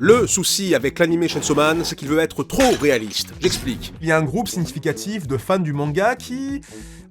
Le souci avec l'anime Chainsaw Man, c'est qu'il veut être trop réaliste. J'explique. Il y a un groupe significatif de fans du manga qui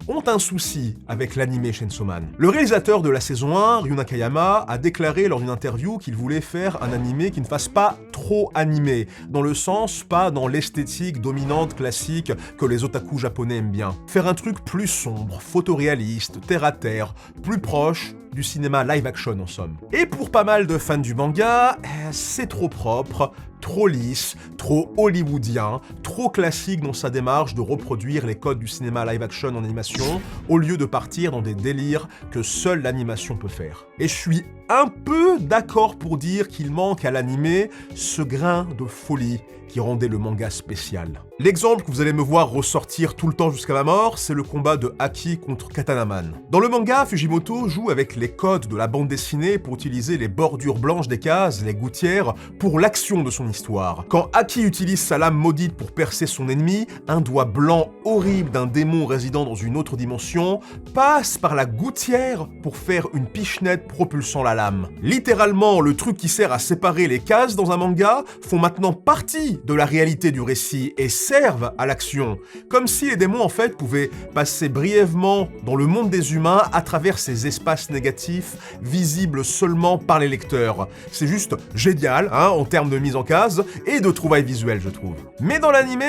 ont un souci avec l'anime Chainsaw Man. Le réalisateur de la saison 1, Ryu Nakayama, a déclaré lors d'une interview qu'il voulait faire un animé qui ne fasse pas trop animé, dans le sens pas dans l'esthétique dominante classique que les otaku japonais aiment bien. Faire un truc plus sombre, photoréaliste, terre à terre, plus proche du cinéma live action en somme. Et pour pas mal de fans du manga, c'est trop propre, trop lisse, trop hollywoodien, trop classique dans sa démarche de reproduire les codes du cinéma live action en animation, au lieu de partir dans des délires que seule l'animation peut faire. Et je suis un peu d'accord pour dire qu'il manque à l'animé ce grain de folie qui rendait le manga spécial. L'exemple que vous allez me voir ressortir tout le temps jusqu'à ma mort, c'est le combat de Aki contre Katanaman. Dans le manga, Fujimoto joue avec les codes de la bande dessinée pour utiliser les bordures blanches des cases, les gouttières, pour l'action de son histoire. Quand Aki utilise sa lame maudite pour percer son ennemi, un doigt blanc horrible d'un démon résidant dans une autre dimension passe par la gouttière pour faire une pichenette propulsant la lame. Littéralement, le truc qui sert à séparer les cases dans un manga font maintenant partie de la réalité du récit et servent à l'action, comme si les démons en fait pouvaient passer brièvement dans le monde des humains à travers ces espaces négatifs visibles seulement par les lecteurs. C'est juste génial en termes de mise en case et de trouvailles visuelles, je trouve. Mais dans l'animé,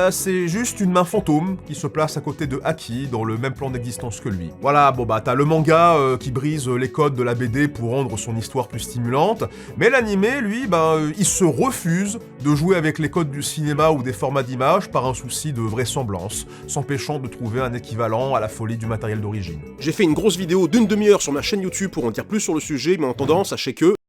c'est juste une main fantôme qui se place à côté de Aki dans le même plan d'existence que lui. Voilà, t'as le manga qui brise les codes de la BD pour rendre son histoire plus stimulante, mais l'animé, lui, il se refuse de jouer avec les codes du cinéma ou des formats d'image par un souci de vraisemblance, s'empêchant de trouver un équivalent à la folie du matériel d'origine. J'ai fait une grosse vidéo d'1 demi-heure sur ma chaîne YouTube pour en dire plus sur le sujet, mais en attendant, sachez que